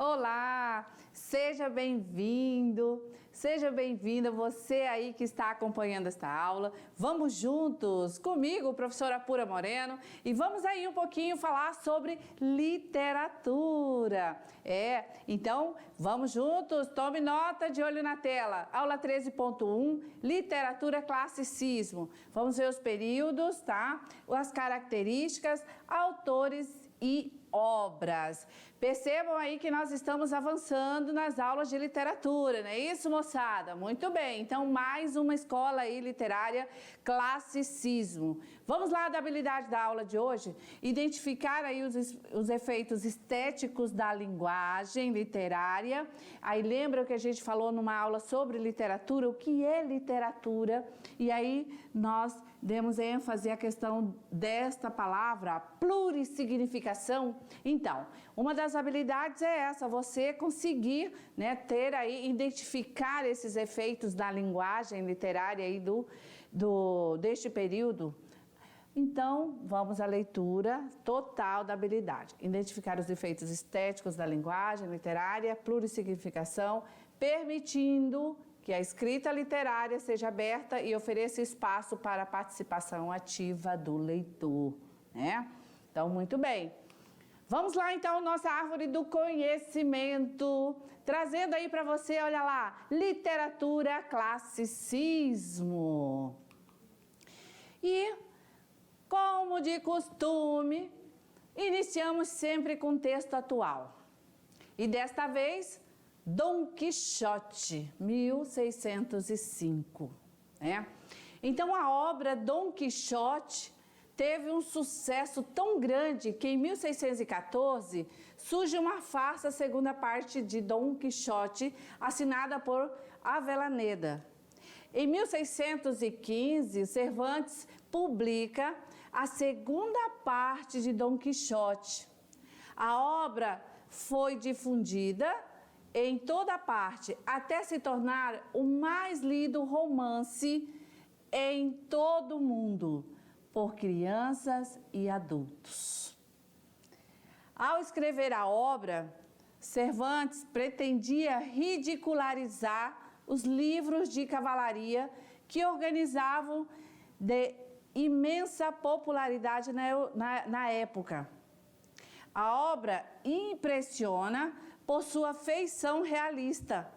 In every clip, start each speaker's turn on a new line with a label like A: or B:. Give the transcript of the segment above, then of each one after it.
A: Olá, seja bem-vindo, seja bem-vinda você aí que está acompanhando esta aula. Vamos juntos comigo, professora Pura Moreno, e vamos aí um pouquinho falar sobre literatura. Então vamos juntos, tome nota, de olho na tela. Aula 13.1, literatura classicismo. Vamos ver os períodos, tá? As características, autores e obras. Percebam aí que nós estamos avançando nas aulas de literatura, não é isso, moçada? Muito bem, então mais uma escola aí literária, classicismo. Vamos lá da habilidade da aula de hoje? Identificar aí os efeitos estéticos da linguagem literária. Aí lembra que a gente falou numa aula sobre literatura, o que é literatura? E aí nós demos ênfase à questão desta palavra, plurissignificação. Então, uma das habilidades é essa, você conseguir, né, ter aí, identificar esses efeitos da linguagem literária aí deste período. Então, vamos à leitura total da habilidade. Identificar os efeitos estéticos da linguagem literária, plurissignificação, permitindo que a escrita literária seja aberta e ofereça espaço para a participação ativa do leitor, né? Então, muito bem. Vamos lá, então, nossa árvore do conhecimento, trazendo aí para você, olha lá, literatura, classicismo. E, como de costume, iniciamos sempre com texto atual. E desta vez, Dom Quixote, 1605, né? Então, a obra Dom Quixote teve um sucesso tão grande que em 1614 surge uma farsa, segunda parte de Dom Quixote, assinada por Avellaneda. Em 1615, Cervantes publica a segunda parte de Dom Quixote. A obra foi difundida em toda parte, até se tornar o mais lido romance em todo o mundo, por crianças e adultos. Ao escrever a obra, Cervantes pretendia ridicularizar os livros de cavalaria que organizavam de imensa popularidade na época. A obra impressiona por sua feição realista.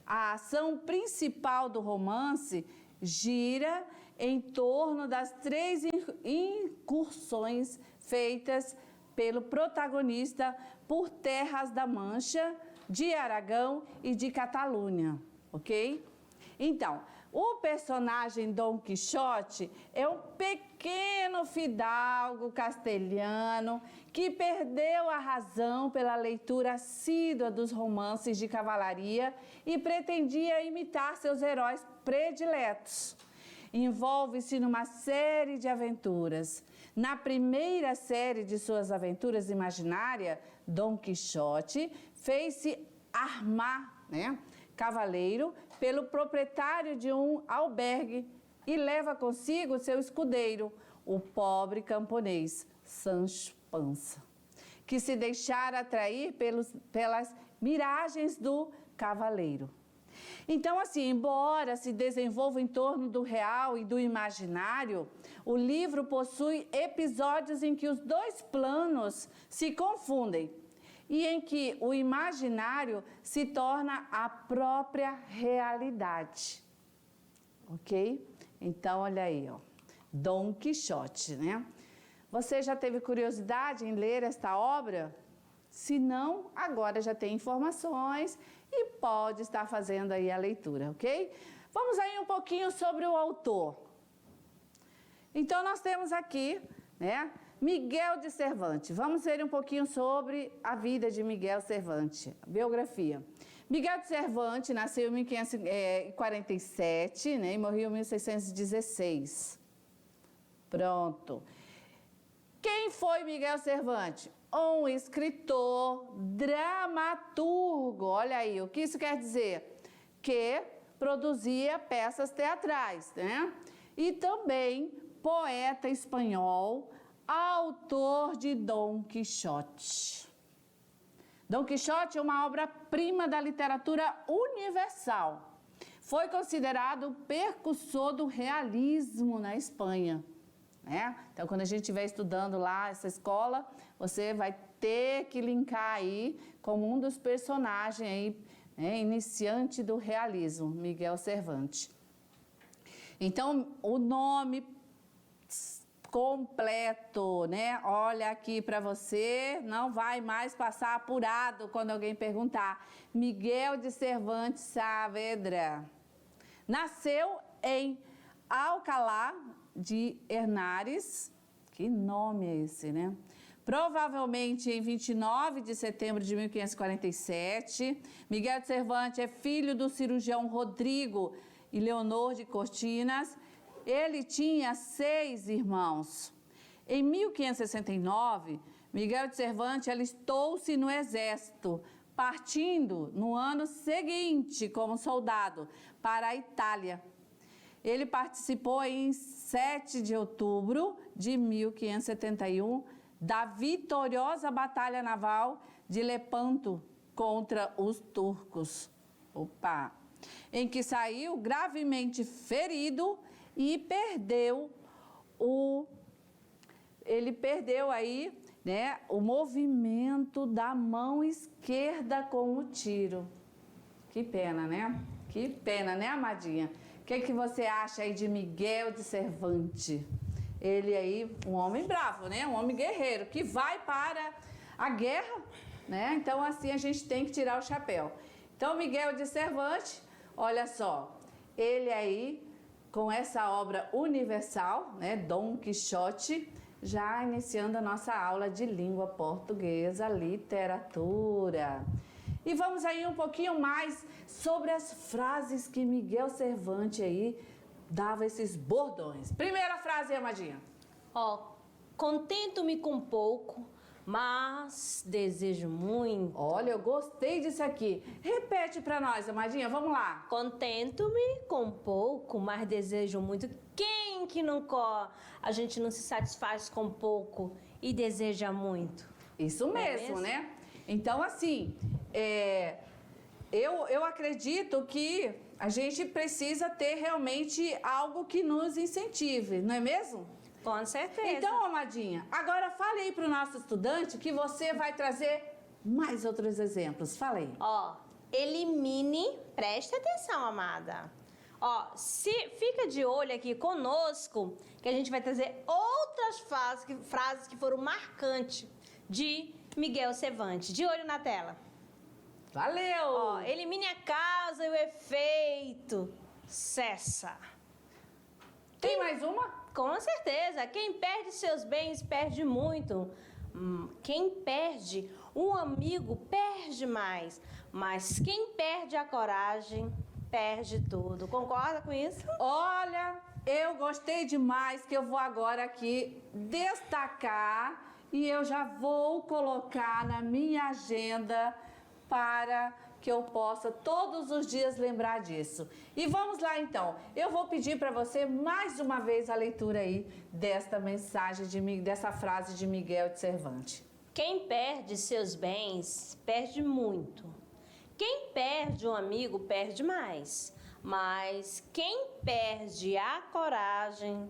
A: A ação principal do romance gira em torno das 3 incursões feitas pelo protagonista por terras da Mancha, de Aragão e de Catalunha, ok? Então, o personagem Dom Quixote é um pequeno fidalgo castelhano que perdeu a razão pela leitura assídua dos romances de cavalaria e pretendia imitar seus heróis prediletos. Envolve-se numa série de aventuras. Na primeira série de suas aventuras imaginárias, Dom Quixote fez-se armar, né, cavaleiro pelo proprietário de um albergue e leva consigo seu escudeiro, o pobre camponês Sancho Pança, que se deixara atrair pelas miragens do cavaleiro. Então, assim, embora se desenvolva em torno do real e do imaginário, o livro possui episódios em que os dois planos se confundem e em que o imaginário se torna a própria realidade, ok? Então, olha aí, ó, Dom Quixote, né? Você já teve curiosidade em ler esta obra? Se não, agora já tem informações e pode estar fazendo aí a leitura, ok? Vamos aí um pouquinho sobre o autor. Então, nós temos aqui, né, Miguel de Cervantes. Vamos ver um pouquinho sobre a vida de Miguel Cervantes, biografia. Miguel de Cervantes nasceu em 1547, né, e morreu em 1616. Pronto. Quem foi Miguel Cervantes? Um escritor, dramaturgo. Olha aí, o que isso quer dizer? Que produzia peças teatrais, né? E também poeta espanhol, autor de Dom Quixote. Dom Quixote é uma obra-prima da literatura universal. Foi considerado o precursor do realismo na Espanha, né? Então, quando a gente estiver estudando lá essa escola, você vai ter que linkar aí como um dos personagens aí, né, iniciante do realismo, Miguel Cervantes. Então, o nome completo, né? Olha aqui para você, não vai mais passar apurado quando alguém perguntar. Miguel de Cervantes Saavedra nasceu em Alcalá de Henares, que nome é esse, né? Provavelmente em 29 de setembro de 1547. Miguel de Cervantes é filho do cirurgião Rodrigo e Leonor de Cortinas. Ele tinha 6 irmãos. Em 1569, Miguel de Cervantes alistou-se no exército, partindo no ano seguinte como soldado para a Itália. Ele participou em 7 de outubro de 1571 da vitoriosa batalha naval de Lepanto contra os turcos. Em que saiu gravemente ferido e ele perdeu aí, né, o movimento da mão esquerda com o tiro. Que pena, né? Que pena, né, amadinha? O que você acha aí de Miguel de Cervantes? Ele aí, um homem bravo, né? Um homem guerreiro, que vai para a guerra, né? Então, assim, a gente tem que tirar o chapéu. Então, Miguel de Cervantes, olha só, ele aí, com essa obra universal, né, Dom Quixote, já iniciando a nossa aula de língua portuguesa, literatura. E vamos aí um pouquinho mais sobre as frases que Miguel Cervantes aí dava esses bordões. Primeira frase, Amadinha.
B: Contento-me com pouco, mas desejo muito.
A: Olha, eu gostei disso aqui. Repete para nós, Amadinha, vamos lá.
B: Contento-me com pouco, mas desejo muito. Quem que a gente não se satisfaz com pouco e deseja muito?
A: Isso mesmo, né? Então, assim, eu acredito que a gente precisa ter realmente algo que nos incentive, não é mesmo?
B: Com certeza.
A: Então, Amadinha, agora fale aí para o nosso estudante que você vai trazer mais outros exemplos. Fala aí.
B: Elimine, preste atenção, amada. Fica de olho aqui conosco, que a gente vai trazer outras frases que foram marcantes de Miguel Cervantes. De olho na tela.
A: Valeu!
B: Elimine a causa e o efeito cessa.
A: Tem mais uma?
B: Com certeza. Quem perde seus bens perde muito. Quem perde um amigo perde mais. Mas quem perde a coragem perde tudo. Concorda com isso?
A: Olha, eu gostei demais, que eu vou agora aqui destacar e eu já vou colocar na minha agenda para que eu possa todos os dias lembrar disso. E vamos lá então, eu vou pedir para você mais uma vez a leitura aí desta mensagem, dessa frase de Miguel de Cervantes.
B: Quem perde seus bens perde muito. Quem perde um amigo perde mais. Mas quem perde a coragem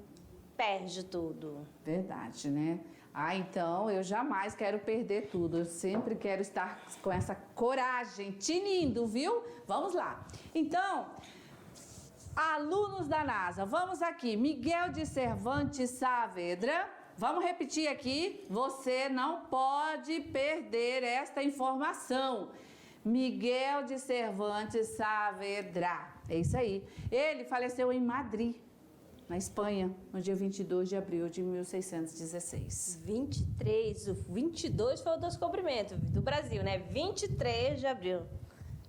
B: perde tudo.
A: Verdade, né? Então eu jamais quero perder tudo, eu sempre quero estar com essa coragem, tinindo, viu? Vamos lá. Então, alunos da NASA, vamos aqui. Miguel de Cervantes Saavedra, vamos repetir aqui, você não pode perder esta informação. Miguel de Cervantes Saavedra, é isso aí. Ele faleceu em Madrid, na Espanha, no dia 22 de abril de 1616.
B: 22 foi o descobrimento do Brasil, né? 23 de abril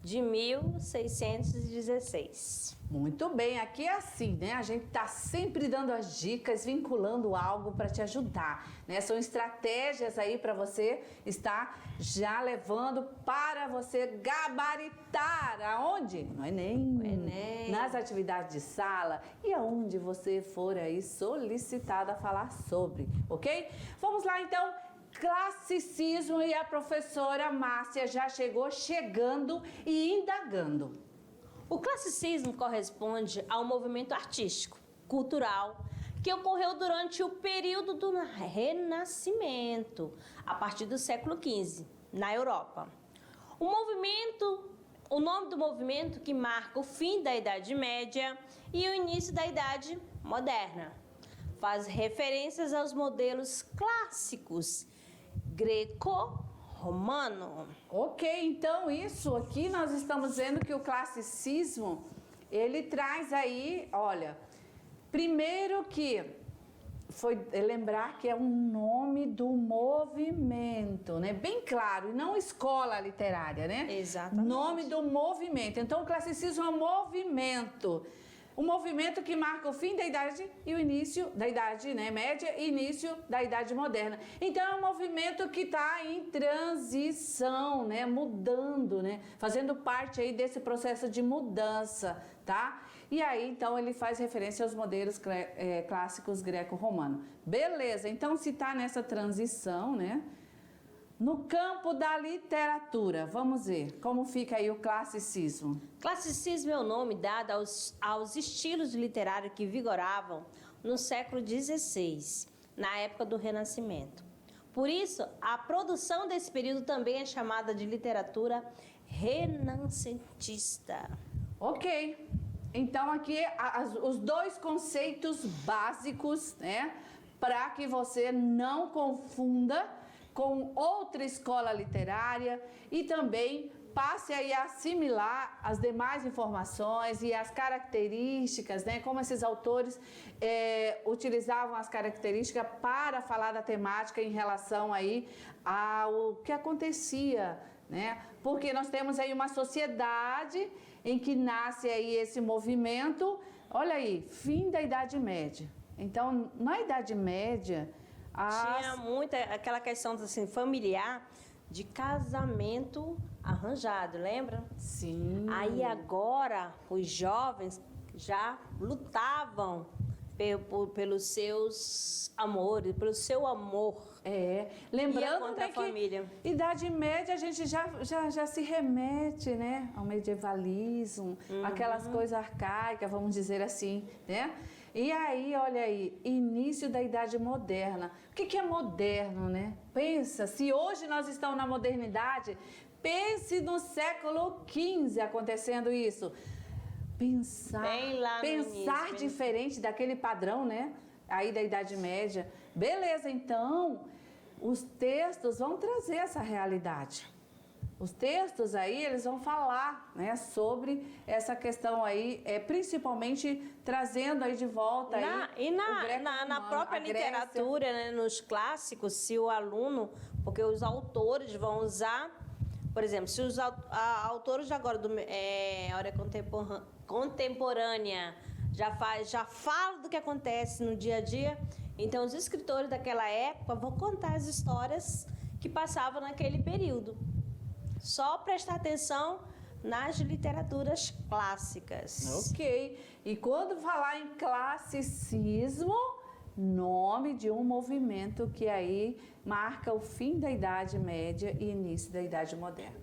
B: de 1616.
A: Muito bem, aqui é assim, né? A gente tá sempre dando as dicas, vinculando algo para te ajudar, né? São estratégias aí para você estar já levando para você gabaritar aonde? No Enem,
B: no Enem,
A: nas atividades de sala e aonde você for aí solicitado a falar sobre, ok? Vamos lá então. classicismo e a professora Márcia já chegando e indagando.
B: O classicismo corresponde ao movimento artístico, cultural, que ocorreu durante o período do Renascimento, a partir do século XV, na Europa. O nome do movimento que marca o fim da Idade Média e o início da Idade Moderna. Faz referências aos modelos clássicos greco-romano.
A: Ok, então isso aqui nós estamos vendo que o classicismo, ele traz aí, olha, primeiro que foi lembrar que é um nome do movimento, né? Bem claro, e não escola literária, né?
B: Exatamente.
A: Nome do movimento. Então, o classicismo é um movimento. Um movimento que marca o fim da idade e o início da idade, né, média e início da idade moderna. Então, é um movimento que está em transição, né, mudando, né, fazendo parte aí desse processo de mudança, tá? E aí, então, ele faz referência aos modelos clássicos greco-romano. Beleza, então, se está nessa transição, né, no campo da literatura, vamos ver como fica aí o classicismo.
B: Classicismo é o nome dado aos estilos literários que vigoravam no século XVI, na época do Renascimento. Por isso, a produção desse período também é chamada de literatura renascentista.
A: Ok, então aqui os dois conceitos básicos, né, para que você não confunda com outra escola literária e também passe aí a assimilar as demais informações e as características, né? Como esses autores utilizavam as características para falar da temática em relação aí ao que acontecia, né? Porque nós temos aí uma sociedade em que nasce aí esse movimento, olha aí, fim da Idade Média. Então, na Idade Média,
B: tinha muita aquela questão assim, familiar de casamento arranjado, lembra?
A: Sim.
B: Aí agora os jovens já lutavam pelos seus amores, pelo seu amor.
A: Lembrando
B: contra a família.
A: Que Idade Média a gente já se remete, né, ao medievalismo, aquelas coisas arcaicas, vamos dizer assim, né? E aí, olha aí, início da Idade Moderna. O que é moderno, né? Pensa, se hoje nós estamos na modernidade, pense no século XV acontecendo isso. Pensar
B: início,
A: diferente daquele padrão, né? Aí da Idade Média. Beleza, então, os textos vão trazer essa realidade. Os textos aí, eles vão falar, né, sobre essa questão aí, principalmente trazendo aí de volta
B: na própria literatura, né, nos clássicos, se o aluno, porque os autores vão usar, por exemplo, se os autores de agora do hora contemporânea já falam do que acontece no dia a dia, então os escritores daquela época vão contar as histórias que passavam naquele período. Só prestar atenção nas literaturas clássicas.
A: Ok. E quando falar em classicismo, nome de um movimento que aí marca o fim da Idade Média e início da Idade Moderna.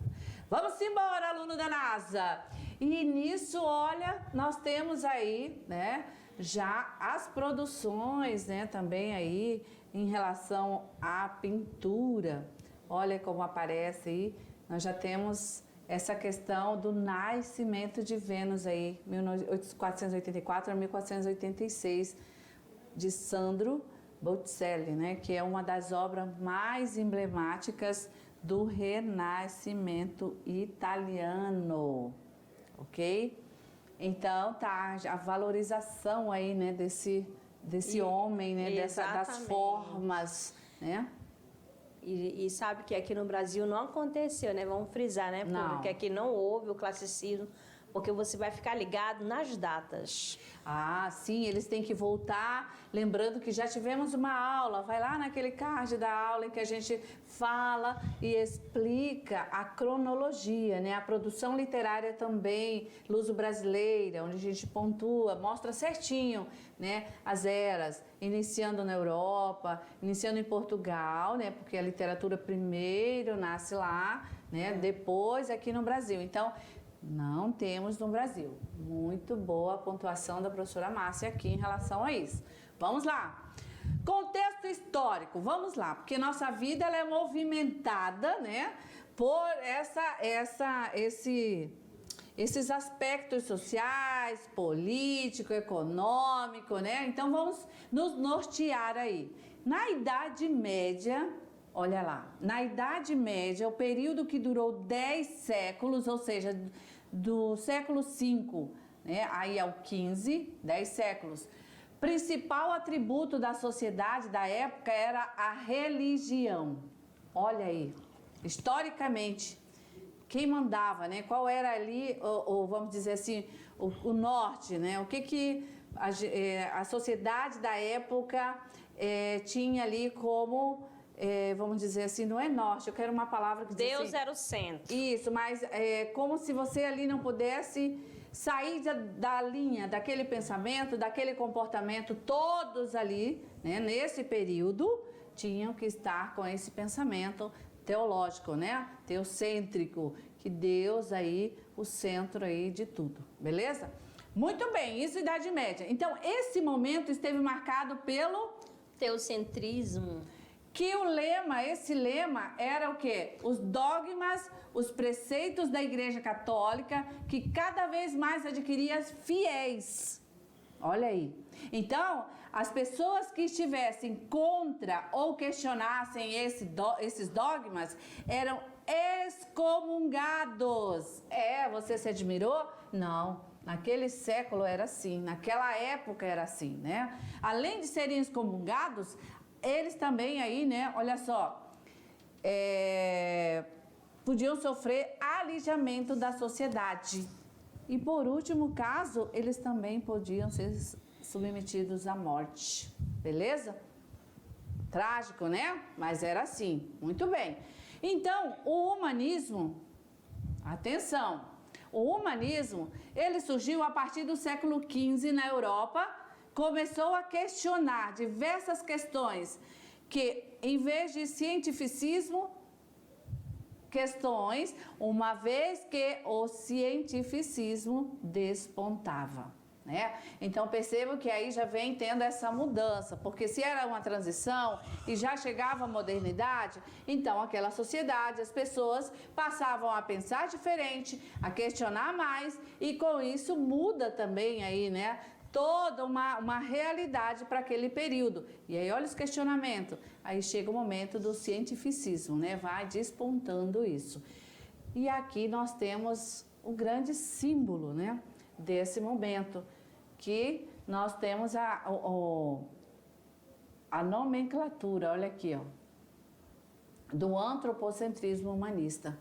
A: Vamos embora, aluno da NASA! E nisso, olha, nós temos aí, né, já as produções, né, também aí em relação à pintura. Olha como aparece aí. Nós já temos essa questão do nascimento de Vênus aí, 1484 a 1486, de Sandro Botticelli, né? Que é uma das obras mais emblemáticas do Renascimento italiano, ok? Então, tá a valorização aí, né, desse homem, né, das formas, né?
B: E sabe que aqui no Brasil não aconteceu, né? Vamos frisar, né? Porque aqui não houve o classicismo, porque você vai ficar ligado nas datas.
A: Ah, sim, eles têm que voltar, lembrando que já tivemos uma aula, vai lá naquele card da aula em que a gente fala e explica a cronologia, né? A produção literária também, luso-brasileira, onde a gente pontua, mostra certinho, né? As eras, iniciando na Europa, iniciando em Portugal, né? Porque a literatura primeiro nasce lá, né? Depois aqui no Brasil. Então, não temos no Brasil. Muito boa a pontuação da professora Márcia aqui em relação a isso. Vamos lá. Contexto histórico, vamos lá, porque nossa vida ela é movimentada, né, por esses aspectos sociais, político, econômico, né? Então vamos nos nortear aí. Na Idade Média, olha lá, na Idade Média, o período que durou 10 séculos, ou seja, do século V, né, aí ao XV, 10 séculos, principal atributo da sociedade da época era a religião. Olha aí, historicamente, quem mandava, né? Qual era ali, ou vamos dizer assim, o norte, né? O que a sociedade da época tinha ali como, vamos dizer assim, não é norte, eu quero uma palavra que diz
B: Deus
A: assim,
B: era o centro.
A: isso, mas como se você ali não pudesse sair da linha, daquele pensamento, daquele comportamento, todos ali, né, nesse período, tinham que estar com esse pensamento teológico, né, teocêntrico, que Deus aí, o centro aí de tudo, beleza? Muito bem, isso Idade Média. Então, esse momento esteve marcado pelo
B: Teocentrismo.
A: que esse lema era o quê? Os dogmas, os preceitos da Igreja Católica, que cada vez mais adquiria fiéis. Olha aí. Então, as pessoas que estivessem contra ou questionassem esses dogmas eram excomungados. Você se admirou? Não. Naquele século era assim, naquela época era assim, né? Além de serem excomungados, eles também aí, né, olha só, podiam sofrer alijamento da sociedade. E por último caso, eles também podiam ser submetidos à morte, beleza? Trágico, né? Mas era assim, muito bem. Então, o humanismo, atenção, o humanismo, ele surgiu a partir do século XV na Europa, começou a questionar diversas questões que, em vez de cientificismo, questões, uma vez que o cientificismo despontava, né? Então percebo que aí já vem tendo essa mudança, porque se era uma transição e já chegava a modernidade, então aquela sociedade, as pessoas passavam a pensar diferente, a questionar mais e com isso muda também aí, né? Toda uma realidade para aquele período. E aí olha os questionamentos. Aí chega o momento do cientificismo, né? Vai despontando isso. E aqui nós temos o grande símbolo, né? Desse momento, que nós temos a nomenclatura, olha aqui, ó, do antropocentrismo humanista,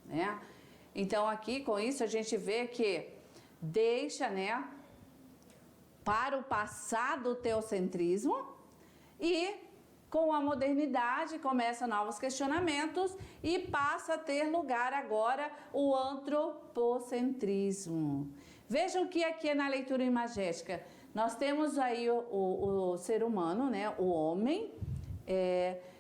A: né? Então aqui com isso a gente vê que deixa, né, para o passado o teocentrismo e com a modernidade começam novos questionamentos e passa a ter lugar agora o antropocentrismo. Vejam que aqui na leitura imagética nós temos aí o ser humano, né, o homem,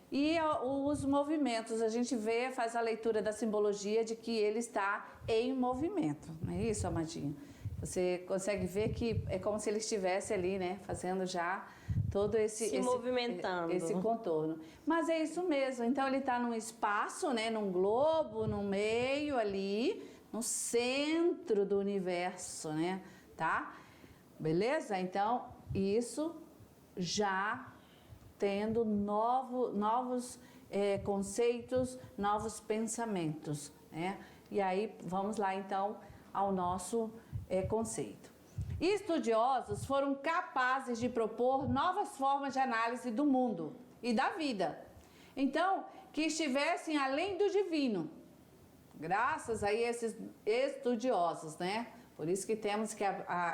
A: e os movimentos. A gente vê, faz a leitura da simbologia de que ele está em movimento. Não é isso, amadinho? Você consegue ver que é como se ele estivesse ali, né, fazendo já todo
B: movimentando.
A: Esse contorno. Mas é isso mesmo. Então ele está num espaço, né, num globo, no meio ali, no centro do universo, né, tá? Beleza? Então isso já tendo novos conceitos, novos pensamentos, né? E aí vamos lá então ao nosso conceito. Estudiosos foram capazes de propor novas formas de análise do mundo e da vida. Então, que estivessem além do divino. Graças a esses estudiosos, né? Por isso que temos que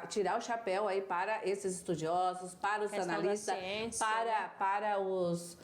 A: tirar o chapéu aí para esses estudiosos, para os
B: Questão
A: analistas,
B: da ciência,
A: para os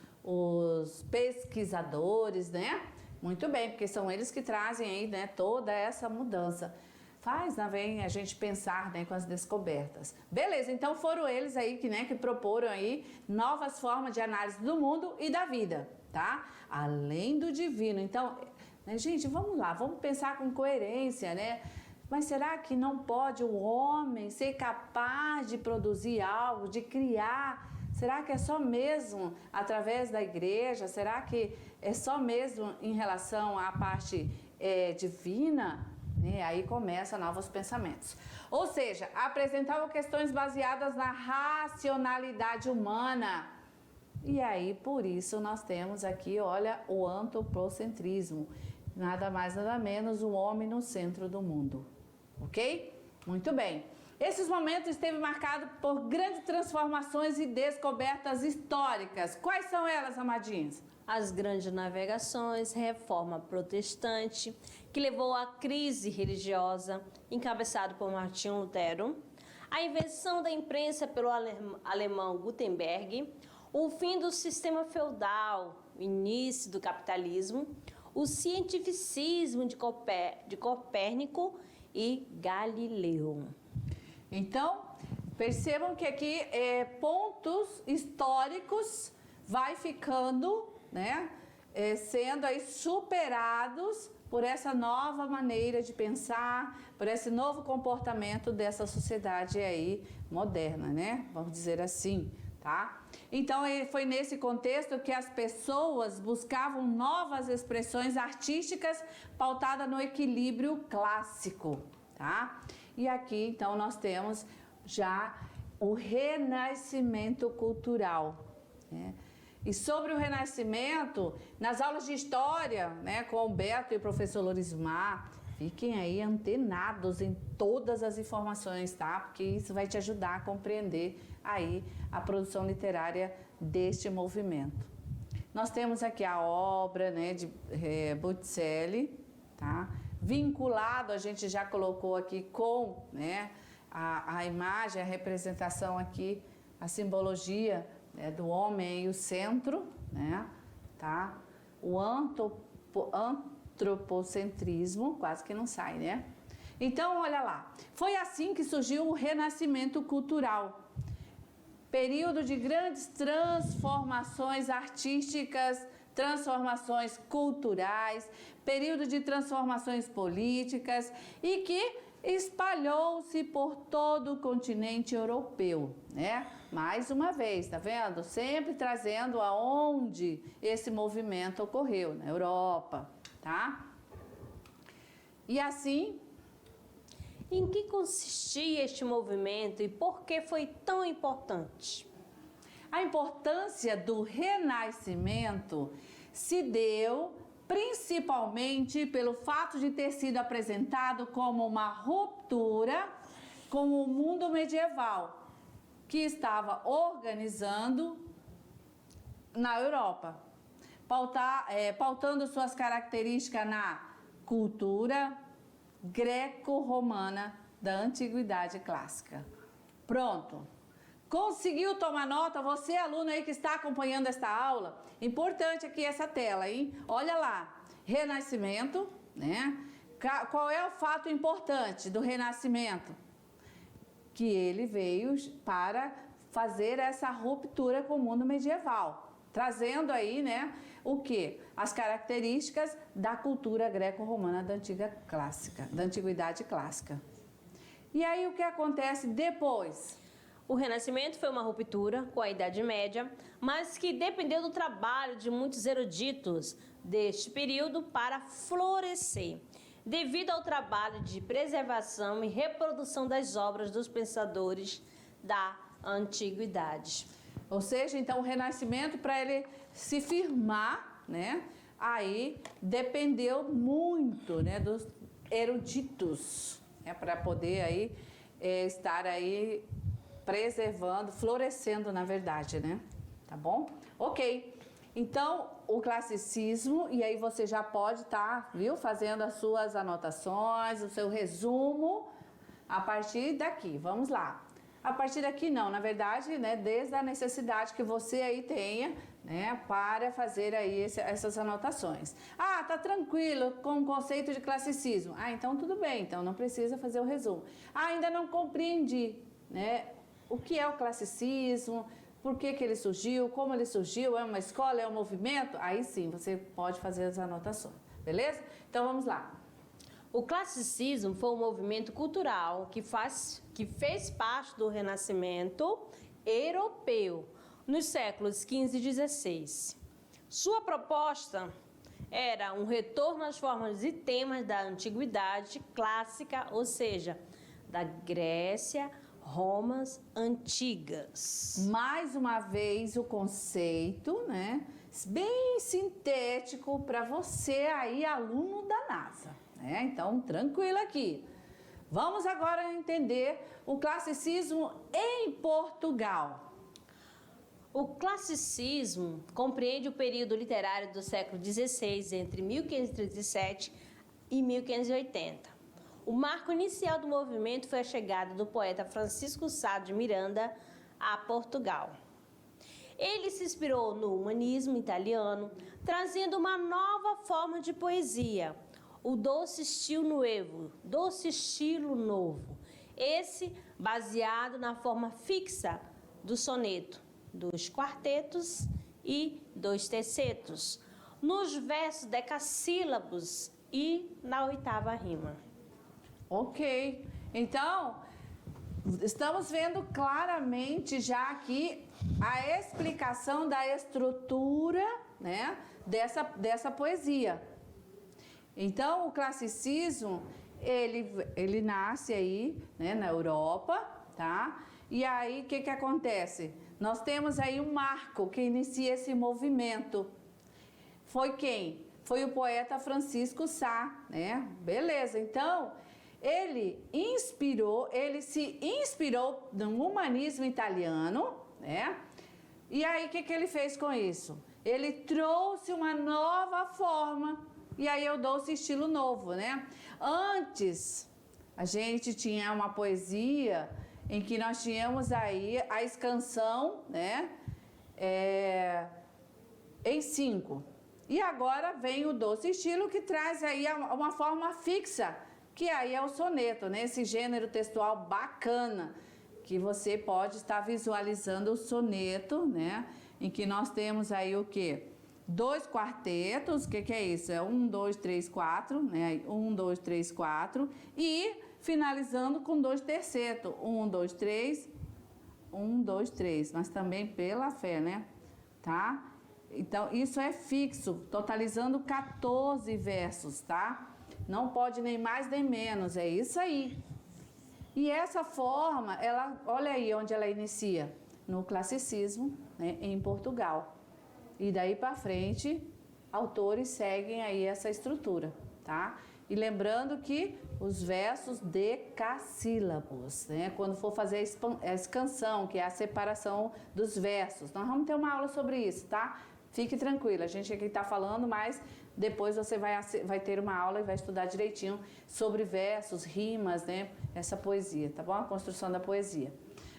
A: pesquisadores, né? Muito bem, porque são eles que trazem aí, né, toda essa mudança. Faz, né, vem a gente pensar, né, com as descobertas. Beleza, então foram eles aí que proporam aí novas formas de análise do mundo e da vida, tá? Além do divino. Então, né, gente, vamos lá, vamos pensar com coerência, né? Mas será que não pode o homem ser capaz de produzir algo, de criar? Será que é só mesmo através da igreja? Será que é só mesmo em relação à parte divina? Aí começam novos pensamentos. Ou seja, apresentavam questões baseadas na racionalidade humana. E aí, por isso, nós temos aqui, olha, o antropocentrismo. Nada mais, nada menos, o homem no centro do mundo. Ok? Muito bem. Esses momentos esteve marcado por grandes transformações e descobertas históricas. Quais são elas, amadinhos?
B: As grandes navegações, reforma protestante, que levou à crise religiosa, encabeçado por Martinho Lutero, a invenção da imprensa pelo alemão Gutenberg, o fim do sistema feudal, o início do capitalismo, o cientificismo de Copérnico e Galileu.
A: Então, percebam que aqui pontos históricos vai ficando, né, sendo aí superados por essa nova maneira de pensar, por esse novo comportamento dessa sociedade aí moderna, né? Vamos dizer assim, tá? Então, foi nesse contexto que as pessoas buscavam novas expressões artísticas pautadas no equilíbrio clássico, tá? E aqui, então, nós temos já o renascimento cultural, né? E sobre o Renascimento, nas aulas de História, né, com o Beto e o professor Lorismar, fiquem aí antenados em todas as informações, tá? Porque isso vai te ajudar a compreender aí a produção literária deste movimento. Nós temos aqui a obra, né, de Botticelli, tá? Vinculado, a gente já colocou aqui com, né, a imagem, a representação aqui, a simbologia do homem e o centro, né, tá? O antropocentrismo, quase que não sai, né? Então, olha lá, foi assim que surgiu o Renascimento cultural. Período de grandes transformações artísticas, transformações culturais, período de transformações políticas e que espalhou-se por todo o continente europeu, né? Mais uma vez, tá vendo? Sempre trazendo aonde esse movimento ocorreu, na Europa, tá? E assim,
B: em que consistia este movimento e por que foi tão importante?
A: a importância do Renascimento se deu principalmente pelo fato de ter sido apresentado como uma ruptura com o mundo medieval, que estava organizando na Europa, pautando suas características na cultura greco-romana da Antiguidade Clássica. Pronto. Conseguiu tomar nota? Você, aluno aí que está acompanhando esta aula, importante aqui essa tela, hein? Olha lá, Renascimento, né? Qual é o fato importante do Renascimento? Que ele veio para fazer essa ruptura com o mundo medieval, trazendo aí, né, o quê? As características da cultura greco-romana da Antiguidade Clássica. E aí o que acontece depois?
B: O Renascimento foi uma ruptura com a Idade Média, mas que dependeu do trabalho de muitos eruditos deste período para florescer, devido ao trabalho de preservação e reprodução das obras dos pensadores da Antiguidade.
A: Ou seja, então o Renascimento, para ele se firmar, né, aí dependeu muito, né, dos eruditos, né, para poder aí estar aí preservando, florescendo, na verdade, né? Tá bom? Ok. Então, o classicismo, e aí você já pode estar, viu, fazendo as suas anotações, o seu resumo A partir daqui, vamos lá. A partir daqui não, na verdade, né, desde a necessidade que você aí tenha, né, para fazer aí essas anotações. Ah, tá tranquilo com o conceito de classicismo. Ah, então tudo bem, então não precisa fazer o resumo. Ah, ainda não compreendi, né, o que é o classicismo, por que ele surgiu, como ele surgiu, é uma escola, é um movimento? Aí sim, você pode fazer as anotações, beleza? Então vamos lá.
B: O classicismo foi um movimento cultural que fez parte do Renascimento europeu nos séculos XV e XVI. Sua proposta era um retorno às formas e temas da antiguidade clássica, ou seja, da Grécia, Roma antigas.
A: Mais uma vez o conceito, né, bem sintético para você aí, aluno da NASA. Então, tranquilo aqui. Vamos agora entender o classicismo em Portugal.
B: O classicismo compreende o período literário do século XVI, entre 1537 e 1580. O marco inicial do movimento foi a chegada do poeta Francisco Sá de Miranda a Portugal. Ele se inspirou no humanismo italiano, trazendo uma nova forma de poesia, o doce estilo novo, esse baseado na forma fixa do soneto, dos quartetos e dos tercetos, nos versos decassílabos e na oitava rima.
A: Ok, então estamos vendo claramente já aqui a explicação da estrutura, né, dessa poesia. Então, o classicismo, ele nasce aí, né, na Europa, tá? E aí, o que acontece? Nós temos aí um marco que inicia esse movimento. Foi quem? Foi o poeta Francisco Sá, né? Beleza, então, ele se inspirou no humanismo italiano, né? E aí, o que ele fez com isso? Ele trouxe uma nova forma. E aí eu dou esse estilo novo, né? Antes, a gente tinha uma poesia em que nós tínhamos aí a escansão, né? Em 5. E agora vem o doce estilo que traz aí uma forma fixa, que aí é o soneto, né? Esse gênero textual bacana, que você pode estar visualizando o soneto, né? Em que nós temos aí o quê? 2 quartetos, o que é isso? É 1, 2, 3, 4, né? 1, 2, 3, 4. E finalizando com 2 tercetos. 1, 2, 3, 1, 2, 3. Mas também pela fé, né? Tá? Então, isso é fixo, totalizando 14 versos, tá? Não pode nem mais nem menos, é isso aí. E essa forma, olha aí onde ela inicia. No classicismo, né? Em Portugal. E daí para frente, autores seguem aí essa estrutura, tá? E lembrando que os versos decassílabos, né? Quando for fazer a escansão, que é a separação dos versos. Nós vamos ter uma aula sobre isso, tá? Fique tranquila, a gente aqui está falando, mas depois você vai ter uma aula e vai estudar direitinho sobre versos, rimas, né? Essa poesia, tá bom? A construção da poesia.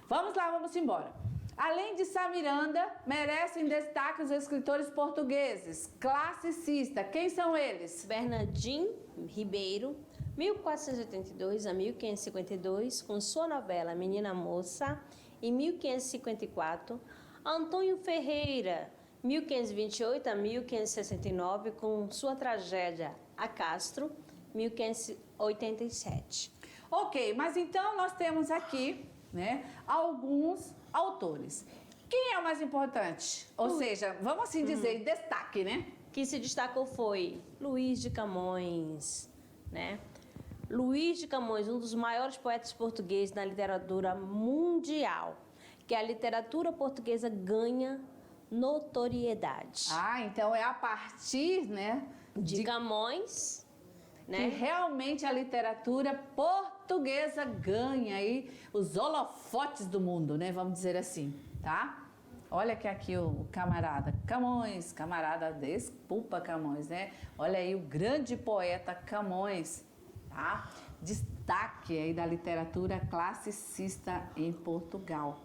A: Vamos lá, vamos embora. Além de Sá Miranda, merecem destaque os escritores portugueses, classicistas. Quem são eles?
B: Bernardino Ribeiro, 1482 a 1552, com sua novela Menina Moça, em 1554. Antônio Ferreira, 1528 a 1569, com sua tragédia A Castro, 1587.
A: Ok, mas então nós temos aqui, né, alguns autores. Quem é o mais importante? Ou seja, vamos assim dizer, destaque, né?
B: Que se destacou foi Luís de Camões, né? Luís de Camões, um dos maiores poetas portugueses na literatura mundial, que a literatura portuguesa ganha notoriedade.
A: Ah, então é a partir, né,
B: de Camões, né?
A: Que realmente a literatura portuguesa ganha aí os holofotes do mundo, né? Vamos dizer assim, tá? Olha que aqui o camarada Camões, camarada desculpa Camões, né? Olha aí o grande poeta Camões, tá? destaque aí da literatura classicista em Portugal.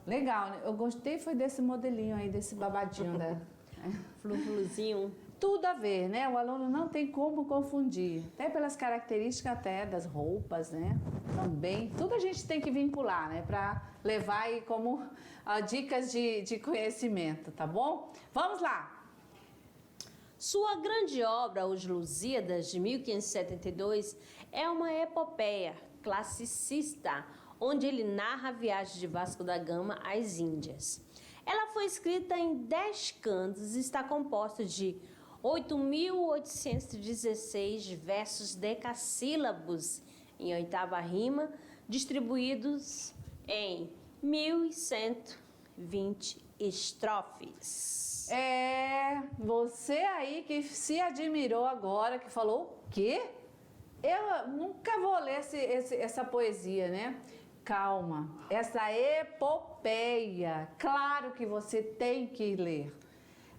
A: Legal, né? Eu gostei foi desse modelinho aí, desse babadinho, né?
B: Flu-fluzinho.
A: Tudo a ver, né? O aluno não tem como confundir, até pelas características até das roupas, né? Também, tudo a gente tem que vincular, né? Para levar aí como dicas de conhecimento, tá bom? Vamos lá!
B: Sua grande obra, Os Lusíadas, de 1572, é uma epopeia classicista, onde ele narra a viagem de Vasco da Gama às Índias. Ela foi escrita em 10 cantos e está composta de 8.816 versos decassílabos em oitava rima, distribuídos em 1.120 estrofes.
A: Você aí que se admirou agora, que falou o quê? Eu nunca vou ler essa poesia, né? Calma, essa epopeia, claro que você tem que ler.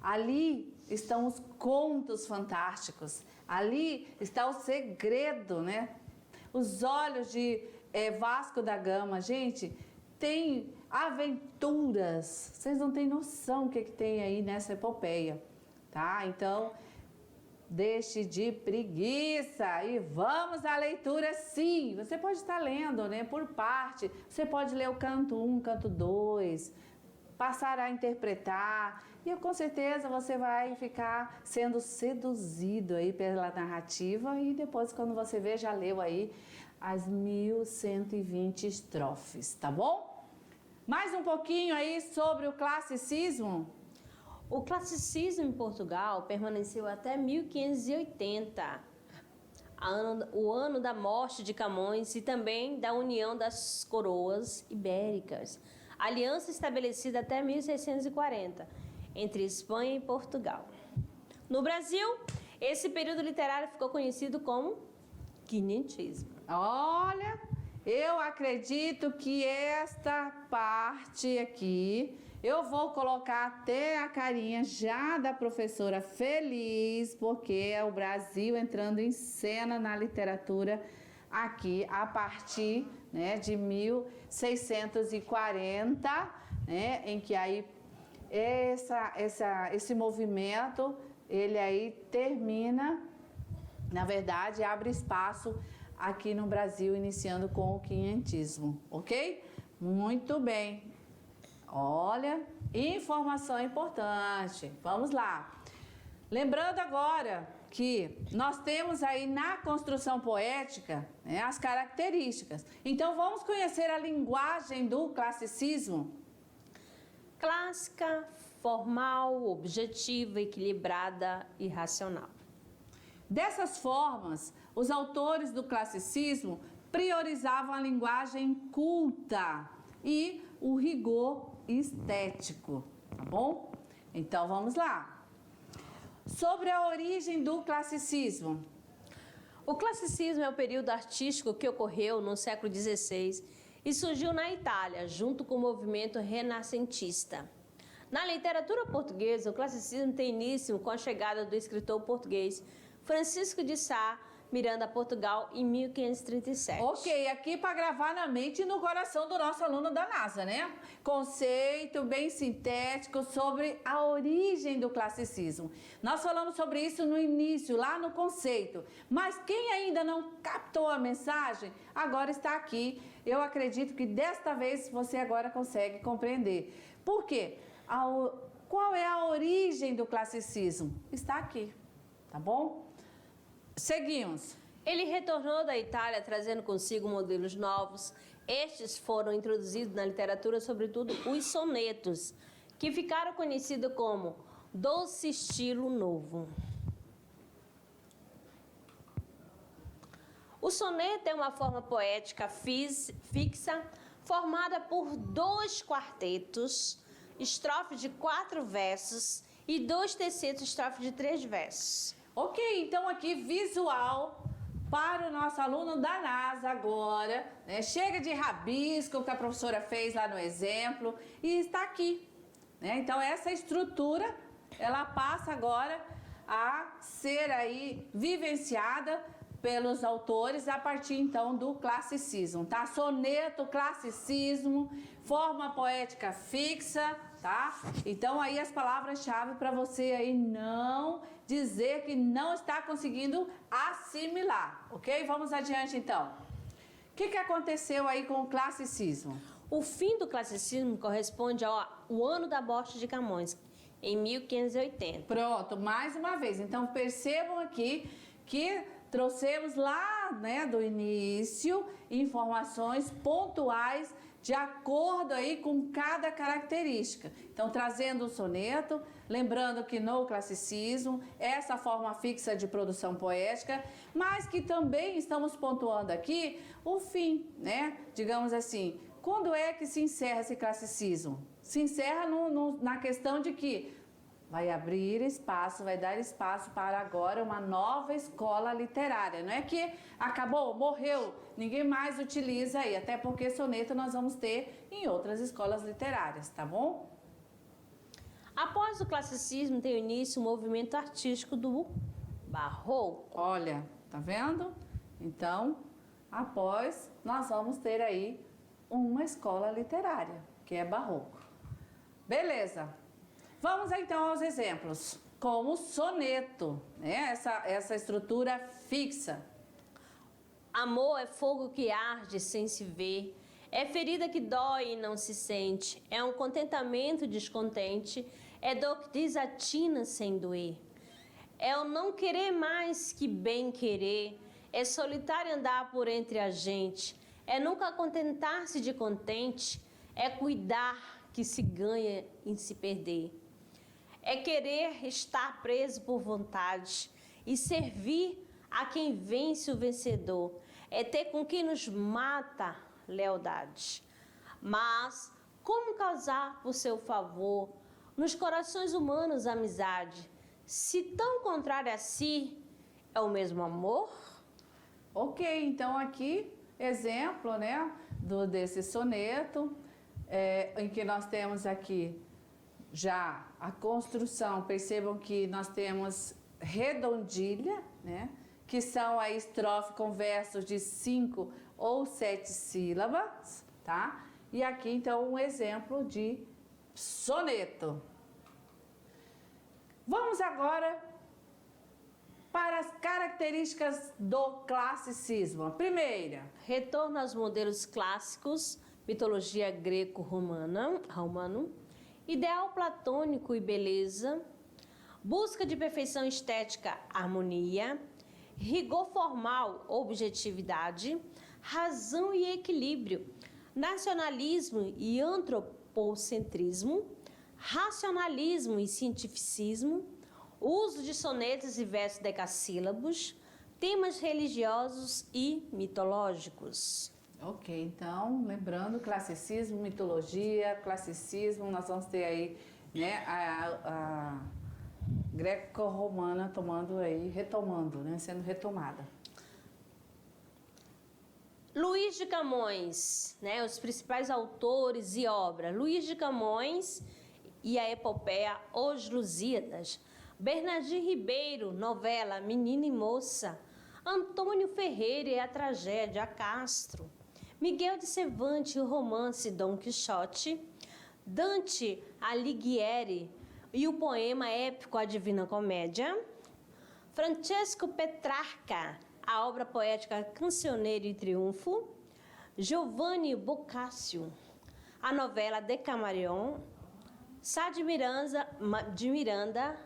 A: Ali estão os contos fantásticos, ali está o segredo, né? Os olhos de Vasco da Gama, gente, tem aventuras, vocês não têm noção o que tem aí nessa epopeia, tá? Então, deixe de preguiça e vamos à leitura sim. Você pode estar lendo, né, por parte, você pode ler o canto 1, canto 2, passar a interpretar e com certeza você vai ficar sendo seduzido aí pela narrativa e depois quando você vê já leu aí as 1.120 estrofes, tá bom? Mais um pouquinho aí sobre o classicismo.
B: O classicismo em Portugal permaneceu até 1580, o ano da morte de Camões e também da união das coroas ibéricas, aliança estabelecida até 1640 entre Espanha e Portugal. No Brasil, esse período literário ficou conhecido como quinhentismo.
A: Olha, eu acredito que esta parte aqui eu vou colocar até a carinha já da professora feliz, porque é o Brasil entrando em cena na literatura aqui a partir, né, de 1640, né, em que aí esse movimento, ele aí termina, na verdade, abre espaço aqui no Brasil, iniciando com o quinhentismo, ok? Muito bem. Olha, informação importante. Vamos lá. Lembrando agora que nós temos aí na construção poética, né, as características. Então, vamos conhecer a linguagem do classicismo?
B: Clássica, formal, objetiva, equilibrada e racional.
A: Dessas formas, os autores do classicismo priorizavam a linguagem culta e o rigor estético, tá bom? Então, vamos lá. Sobre a origem do classicismo.
B: O classicismo é o período artístico que ocorreu no século XVI e surgiu na Itália, junto com o movimento renascentista. Na literatura portuguesa, o classicismo tem início com a chegada do escritor português Francisco de Sá Miranda a Portugal em 1537.
A: Ok, aqui para gravar na mente e no coração do nosso aluno da NASA, né? Conceito bem sintético sobre a origem do classicismo. Nós falamos sobre isso no início, lá no conceito. Mas quem ainda não captou a mensagem, agora está aqui. Eu acredito que desta vez você agora consegue compreender. Por quê? Qual é a origem do classicismo? Está aqui, tá bom? Seguimos.
B: Ele retornou da Itália trazendo consigo modelos novos. Estes foram introduzidos na literatura, sobretudo os sonetos, que ficaram conhecidos como doce estilo novo. O soneto é uma forma poética fixa, formada por 2 quartetos, estrofes de 4 versos e 2 tercetos, estrofes de 3 versos.
A: Ok, então aqui visual para o nosso aluno da NASA agora, né? Chega de rabisco que a professora fez lá no exemplo e está aqui, né? Então essa estrutura, ela passa agora a ser aí vivenciada pelos autores a partir então do classicismo, tá? Soneto, classicismo, forma poética fixa, tá? Então aí as palavras-chave para você aí não dizer que não está conseguindo assimilar, ok? Vamos adiante então. O que aconteceu aí com o classicismo?
B: O fim do classicismo corresponde ao ano da morte de Camões, em 1580.
A: Pronto, mais uma vez. Então percebam aqui que trouxemos lá, né, do início, informações pontuais de acordo aí com cada característica. Então, trazendo o soneto, lembrando que no classicismo, essa forma fixa de produção poética, mas que também estamos pontuando aqui o fim, né? Digamos assim, quando é que se encerra esse classicismo? Se encerra na questão de que vai abrir espaço, vai dar espaço para agora uma nova escola literária. Não é que acabou, morreu, ninguém mais utiliza aí, até porque soneto nós vamos ter em outras escolas literárias, tá bom?
B: Após o classicismo tem início o movimento artístico do barroco.
A: Olha, tá vendo? Então, após nós vamos ter aí uma escola literária, que é barroco. Beleza. Vamos então aos exemplos, como o soneto, né? Essa estrutura fixa.
B: Amor é fogo que arde sem se ver, é ferida que dói e não se sente, é um contentamento descontente, é dor que desatina sem doer. É o não querer mais que bem querer, é solitário andar por entre a gente, é nunca contentar-se de contente, é cuidar que se ganha em se perder. É querer estar preso por vontade e servir a quem vence o vencedor. É ter com quem nos mata lealdade. Mas como causar por seu favor nos corações humanos amizade, se tão contrário a si é o mesmo amor?
A: Ok, então aqui exemplo, né, desse soneto, em que nós temos aqui já a construção. Percebam que nós temos redondilha, né? Que são a estrofe com versos de 5 ou 7 sílabas, tá? E aqui, então, um exemplo de soneto. Vamos agora para as características do classicismo. A primeira,
B: retorno aos modelos clássicos, mitologia greco-romano, ideal platônico e beleza, busca de perfeição estética, harmonia, rigor formal, objetividade, razão e equilíbrio, nacionalismo e antropocentrismo, racionalismo e cientificismo, uso de sonetos e versos decassílabos, temas religiosos e mitológicos.
A: Ok, então, lembrando, classicismo, mitologia, classicismo, nós vamos ter aí, né, a greco-romana retomando, né, sendo retomada.
B: Luís de Camões, né, os principais autores e obra. Luís de Camões e a epopeia Os Lusíadas. Bernardino Ribeiro, novela Menina e Moça. Antônio Ferreira e a tragédia Castro. Miguel de Cervantes, o romance Dom Quixote, Dante Alighieri e o poema épico A Divina Comédia, Francesco Petrarca, a obra poética Cancioneiro e Triunfo, Giovanni Boccaccio, a novela Decameron, Sá de Miranda,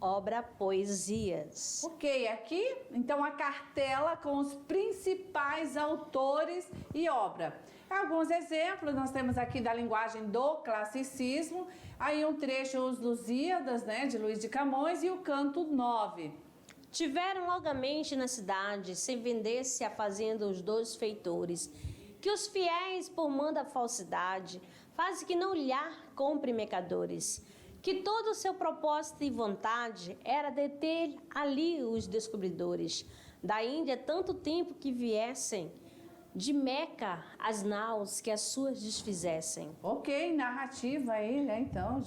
B: obra Poesias.
A: Ok, aqui então a cartela com os principais autores e obra. Alguns exemplos nós temos aqui da linguagem do classicismo, aí um trecho Os Lusíadas, né, de Luís de Camões, e o Canto 9.
B: Tiveram longamente na cidade, sem vender-se a fazenda os dois feitores, que os fiéis por manda falsidade fazem que não lhe compre mercadores, que todo o seu propósito e vontade era deter ali os descobridores da Índia tanto tempo que viessem, de Meca as naus que as suas desfizessem.
A: Ok, narrativa aí, né, então,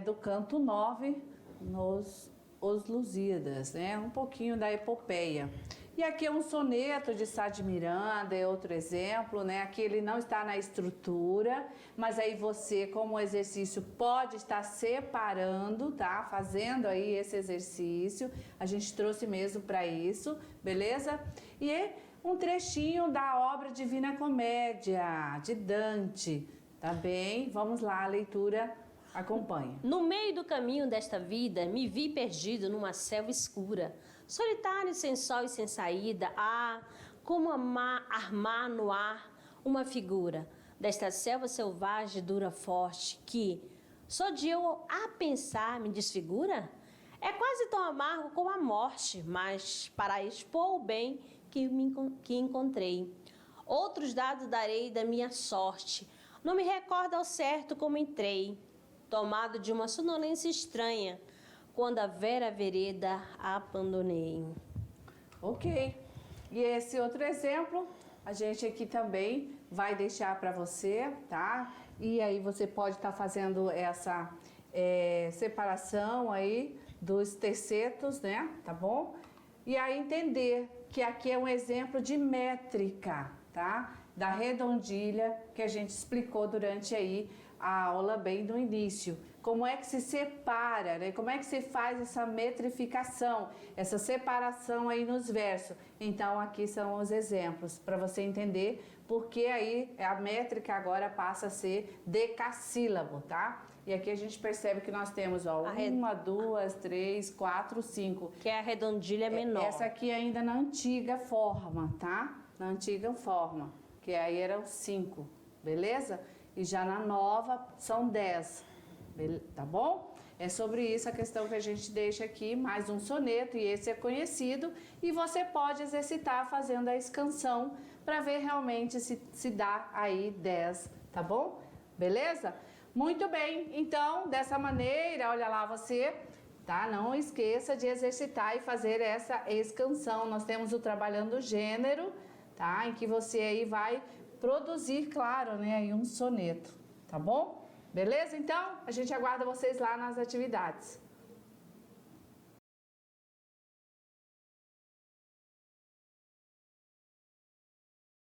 A: do Canto 9, nos Os Lusíadas, né? Um pouquinho da epopeia. E aqui é um soneto de Sá de Miranda, é outro exemplo, né? Aqui ele não está na estrutura, mas aí você, como exercício, pode estar separando, tá? Fazendo aí esse exercício. A gente trouxe mesmo para isso, beleza? E um trechinho da obra Divina Comédia, de Dante, tá bem? Vamos lá, a leitura acompanha.
C: No meio do caminho desta vida, me vi perdido numa selva escura, solitário, sem sol e sem saída. Ah, como armar no ar uma figura desta selva selvagem, dura, forte, que, só de eu a pensar, me desfigura? É quase tão amargo como a morte, mas para expor o bem que encontrei. Outros dados darei da minha sorte, não me recordo ao certo como entrei, tomado de uma sonolência estranha, quando a vera vereda abandonei.
A: Ok. E esse outro exemplo, a gente aqui também vai deixar para você, tá? E aí você pode estar fazendo essa separação aí dos tercetos, né? Tá bom? E aí entender que aqui é um exemplo de métrica, tá? Da redondilha que a gente explicou durante aí a aula bem no início. Como é que se separa, né? Como é que se faz essa metrificação, essa separação aí nos versos. Então, aqui são os exemplos, para você entender porque aí a métrica agora passa a ser decassílabo, tá? E aqui a gente percebe que nós temos, ó, uma, duas, três, quatro, cinco.
C: Que é a redondilha menor.
A: Essa aqui ainda na antiga forma, tá? Na antiga forma, que aí eram 5, beleza? E já na nova são 10, tá bom? É sobre isso a questão que a gente deixa aqui, mais um soneto, e esse é conhecido, e você pode exercitar fazendo a escansão para ver realmente se dá aí 10, tá bom? Beleza? Muito bem, então, dessa maneira, olha lá você, tá? Não esqueça de exercitar e fazer essa escansão. Nós temos o Trabalhando Gênero, tá? Em que você aí vai produzir, claro, né, aí um soneto, tá bom? Beleza? Então, a gente aguarda vocês lá nas atividades.